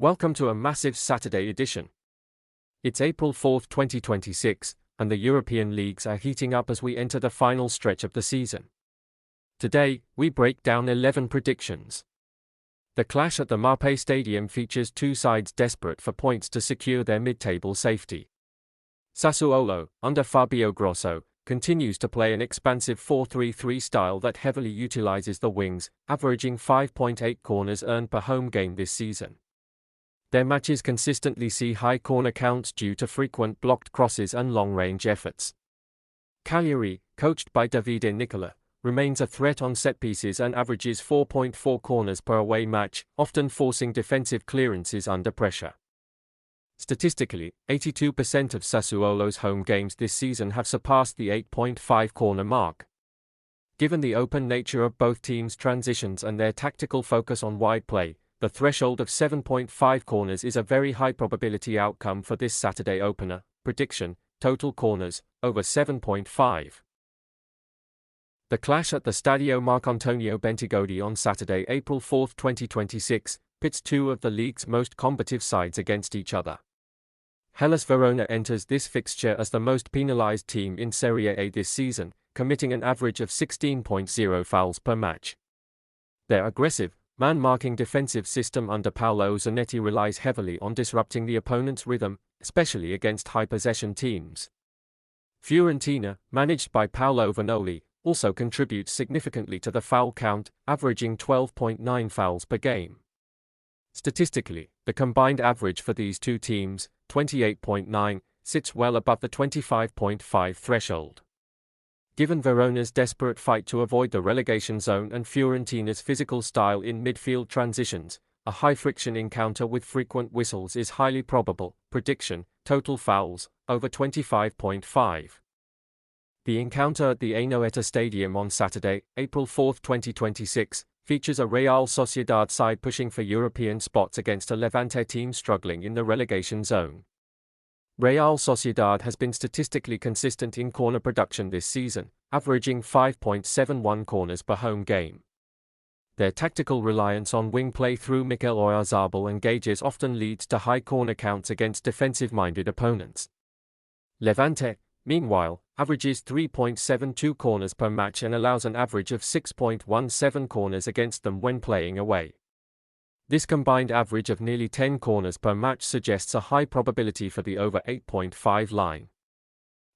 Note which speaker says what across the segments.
Speaker 1: Welcome to a massive Saturday edition. It's April 4, 2026, and the European leagues are heating up as we enter the final stretch of the season. Today, we break down 11 predictions. The clash at the Marpe Stadium features two sides desperate for points to secure their mid-table safety. Sassuolo, under Fabio Grosso, continues to play an expansive 4-3-3 style that heavily utilizes the wings, averaging 5.8 corners earned per home game this season. Their matches consistently see high corner counts due to frequent blocked crosses and long-range efforts. Cagliari, coached by Davide Nicola, remains a threat on set-pieces and averages 4.4 corners per away match, often forcing defensive clearances under pressure. Statistically, 82% of Sassuolo's home games this season have surpassed the 8.5 corner mark. Given the open nature of both teams' transitions and their tactical focus on wide play, the threshold of 7.5 corners is a very high probability outcome for this Saturday opener. Prediction: total corners, over 7.5. The clash at the Stadio Marcantonio Bentigodi on Saturday, April 4, 2026, pits two of the league's most combative sides against each other. Hellas Verona enters this fixture as the most penalized team in Serie A this season, committing an average of 16.0 fouls per match. Their aggressive, man-marking defensive system under Paolo Zanetti relies heavily on disrupting the opponent's rhythm, especially against high-possession teams. Fiorentina, managed by Paolo Vanoli, also contributes significantly to the foul count, averaging 12.9 fouls per game. Statistically, the combined average for these two teams, 28.9, sits well above the 25.5 threshold. Given Verona's desperate fight to avoid the relegation zone and Fiorentina's physical style in midfield transitions, a high-friction encounter with frequent whistles is highly probable. Prediction: total fouls, over 25.5. The encounter at the Anoeta Stadium on Saturday, April 4, 2026, features a Real Sociedad side pushing for European spots against a Levante team struggling in the relegation zone. Real Sociedad has been statistically consistent in corner production this season, averaging 5.71 corners per home game. Their tactical reliance on wing play through Mikel Oyarzabal and Gages often leads to high corner counts against defensive-minded opponents. Levante, meanwhile, averages 3.72 corners per match and allows an average of 6.17 corners against them when playing away. This combined average of nearly 10 corners per match suggests a high probability for the over 8.5 line.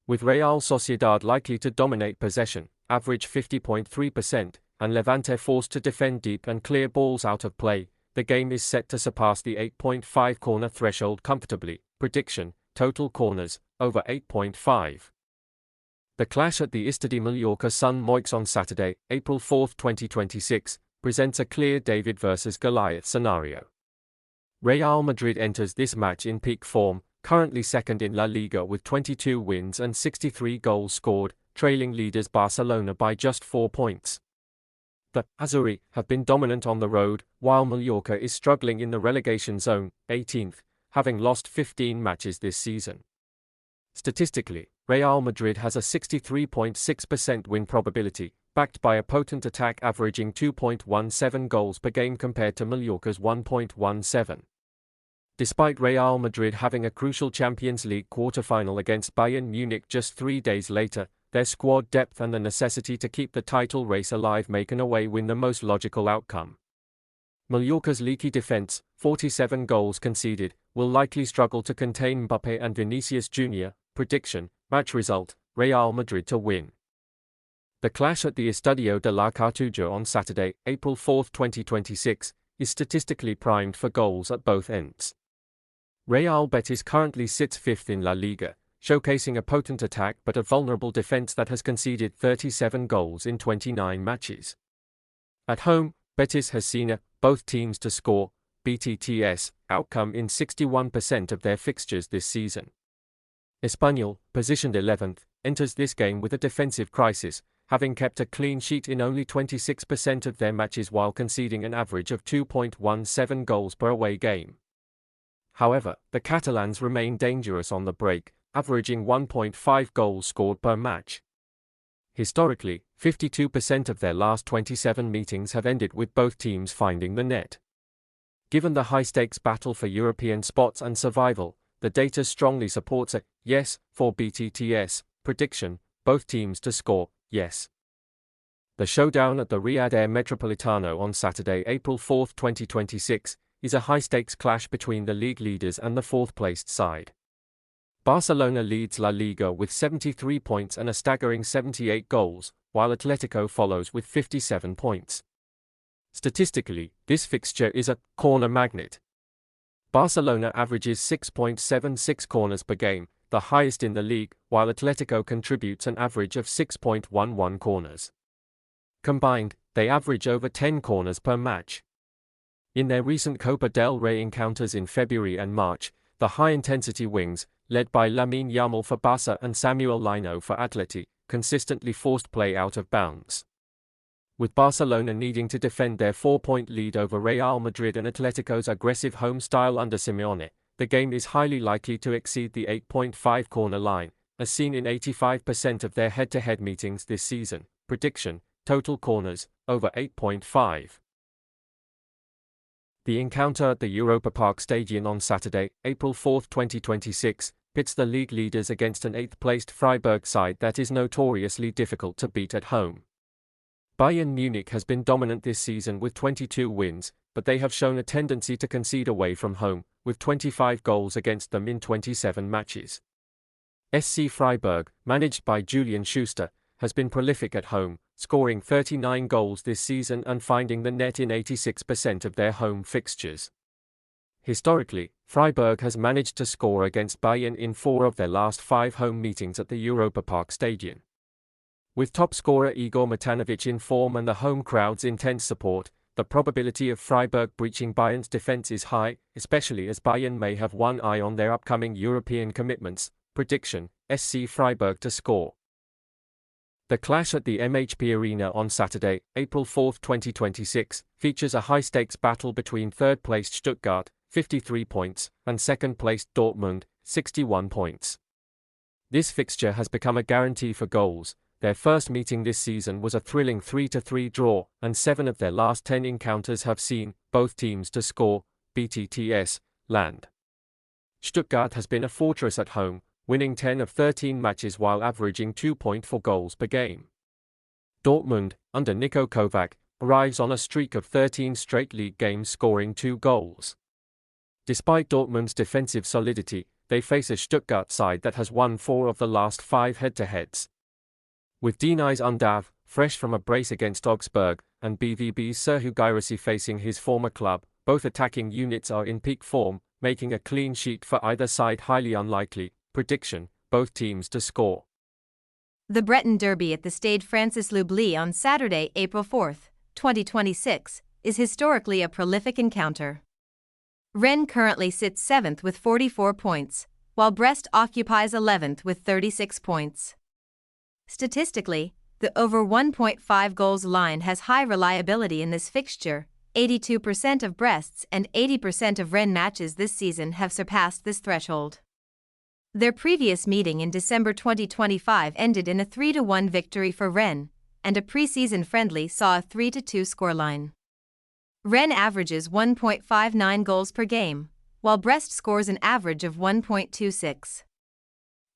Speaker 1: With Real Sociedad likely to dominate possession, average 50.3%, and Levante forced to defend deep and clear balls out of play, the game is set to surpass the 8.5 corner threshold comfortably. Prediction: total corners, over 8.5. The clash at the Estadio Mallorca Sun Moix on Saturday, April 4, 2026, presents a clear David versus Goliath scenario. Real Madrid enters this match in peak form, currently second in La Liga with 22 wins and 63 goals scored, trailing leaders Barcelona by just 4 points. The Azzurri have been dominant on the road, while Mallorca is struggling in the relegation zone, 18th, having lost 15 matches this season. Statistically, Real Madrid has a 63.6% win probability, backed by a potent attack averaging 2.17 goals per game compared to Mallorca's 1.17. Despite Real Madrid having a crucial Champions League quarter-final against Bayern Munich just 3 days later, their squad depth and the necessity to keep the title race alive make an away win the most logical outcome. Mallorca's leaky defense, 47 goals conceded, will likely struggle to contain Mbappe and Vinicius Jr. Prediction: match result, Real Madrid to win. The clash at the Estadio de la Cartuja on Saturday, April 4, 2026, is statistically primed for goals at both ends. Real Betis currently sits 5th in La Liga, showcasing a potent attack but a vulnerable defense that has conceded 37 goals in 29 matches. At home, Betis has seen both teams to score BTTS outcome in 61% of their fixtures this season. Espanyol, positioned 11th, enters this game with a defensive crisis, having kept a clean sheet in only 26% of their matches while conceding an average of 2.17 goals per away game. However, the Catalans remain dangerous on the break, averaging 1.5 goals scored per match. Historically, 52% of their last 27 meetings have ended with both teams finding the net. Given the high-stakes battle for European spots and survival, the data strongly supports a yes for BTTS prediction, both teams to score yes. The showdown at the Riyadh Air Metropolitano on Saturday, April 4, 2026, is a high-stakes clash between the league leaders and the fourth-placed side. Barcelona leads La Liga with 73 points and a staggering 78 goals, while Atletico follows with 57 points. Statistically, this fixture is a corner magnet. Barcelona averages 6.76 corners per game, the highest in the league, while Atletico contributes an average of 6.11 corners. Combined, they average over 10 corners per match. In their recent Copa del Rey encounters in February and March, the high-intensity wings, led by Lamine Yamal for Barca and Samuel Lino for Atleti, consistently forced play out of bounds. With Barcelona needing to defend their 4-point lead over Real Madrid and Atletico's aggressive home style under Simeone, the game is highly likely to exceed the 8.5 corner line, as seen in 85% of their head-to-head meetings this season. Prediction: total corners, over 8.5. The encounter at the Europa Park Stadion on Saturday, April 4, 2026, pits the league leaders against an 8th-placed Freiburg side that is notoriously difficult to beat at home. Bayern Munich has been dominant this season with 22 wins, but they have shown a tendency to concede away from home, with 25 goals against them in 27 matches. SC Freiburg, managed by Julian Schuster, has been prolific at home, scoring 39 goals this season and finding the net in 86% of their home fixtures. Historically, Freiburg has managed to score against Bayern in 4 of their last 5 home meetings at the Europa Park Stadion. With top scorer Igor Matanovic in form and the home crowd's intense support, the probability of Freiburg breaching Bayern's defense is high, especially as Bayern may have one eye on their upcoming European commitments. Prediction: SC Freiburg to score. The clash at the MHP Arena on Saturday, April 4, 2026, features a high-stakes battle between third-placed Stuttgart, 53 points, and second-placed Dortmund, 61 points. This fixture has become a guarantee for goals. Their first meeting this season was a thrilling 3-3 draw, and 7 of their last 10 encounters have seen both teams to score BTTS land. Stuttgart has been a fortress at home, winning 10 of 13 matches while averaging 2.4 goals per game. Dortmund, under Niko Kovac, arrives on a streak of 13 straight league games scoring 2 goals. Despite Dortmund's defensive solidity, they face a Stuttgart side that has won 4 of the last 5 head-to-heads. With Deniz Undav, fresh from a brace against Augsburg, and BVB's Serhou Guirassy facing his former club, both attacking units are in peak form, making a clean sheet for either side highly unlikely. Prediction: both teams to score.
Speaker 2: The Breton Derby at the Stade Francis Loubli on Saturday, April 4, 2026, is historically a prolific encounter. Rennes currently sits 7th with 44 points, while Brest occupies 11th with 36 points. Statistically, the over 1.5 goals line has high reliability in this fixture. 82% of Brest's and 80% of Rennes matches this season have surpassed this threshold. Their previous meeting in December 2025 ended in a 3-1 victory for Rennes, and a pre-season friendly saw a 3-2 scoreline. Rennes averages 1.59 goals per game, while Brest scores an average of 1.26.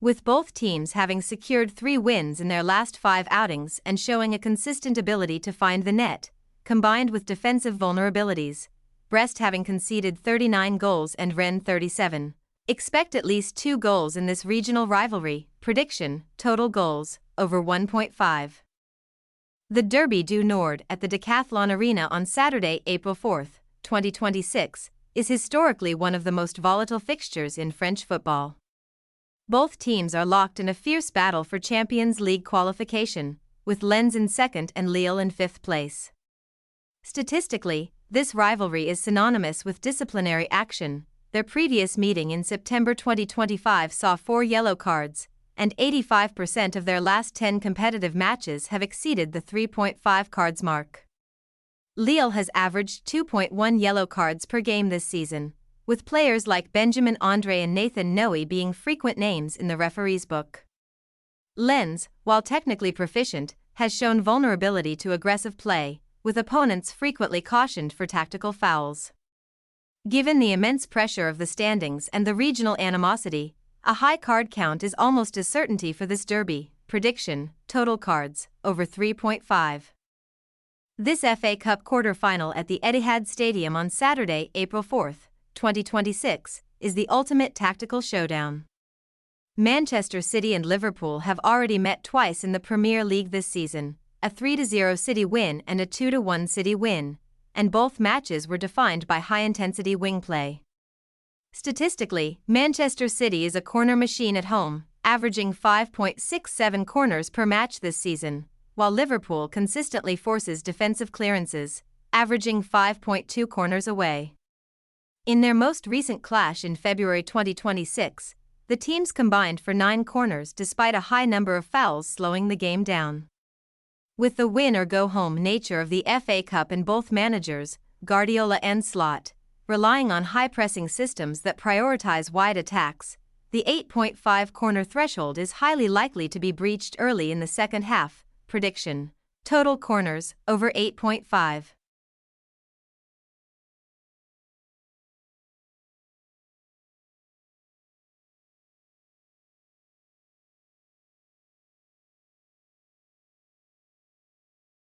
Speaker 2: With both teams having secured 3 wins in their last 5 outings and showing a consistent ability to find the net, combined with defensive vulnerabilities, Brest having conceded 39 goals and Rennes 37. Expect at least 2 goals in this regional rivalry. Prediction: total goals, over 1.5. The Derby du Nord at the Decathlon Arena on Saturday, April 4, 2026, is historically one of the most volatile fixtures in French football. Both teams are locked in a fierce battle for Champions League qualification, with Lens in 2nd and Lille in 5th place. Statistically, this rivalry is synonymous with disciplinary action. Their previous meeting in September 2025 saw 4 yellow cards, and 85% of their last 10 competitive matches have exceeded the 3.5 cards mark. Lille has averaged 2.1 yellow cards per game this season, with players like Benjamin Andre and Nathan Noe being frequent names in the referee's book. Lens, while technically proficient, has shown vulnerability to aggressive play, with opponents frequently cautioned for tactical fouls. Given the immense pressure of the standings and the regional animosity, a high card count is almost a certainty for this derby. Prediction: total cards, over 3.5. This FA Cup quarter-final at the Etihad Stadium on Saturday, April 4, 2026, is the ultimate tactical showdown. Manchester City and Liverpool have already met twice in the Premier League this season, a 3-0 City win and a 2-1 City win, and both matches were defined by high-intensity wing play. Statistically, Manchester City is a corner machine at home, averaging 5.67 corners per match this season, while Liverpool consistently forces defensive clearances, averaging 5.2 corners away. In their most recent clash in February 2026, the teams combined for 9 corners despite a high number of fouls slowing the game down. With the win-or-go-home nature of the FA Cup in both managers, Guardiola and Slot, relying on high-pressing systems that prioritize wide attacks, the 8.5 corner threshold is highly likely to be breached early in the second half. Prediction: total corners, over 8.5.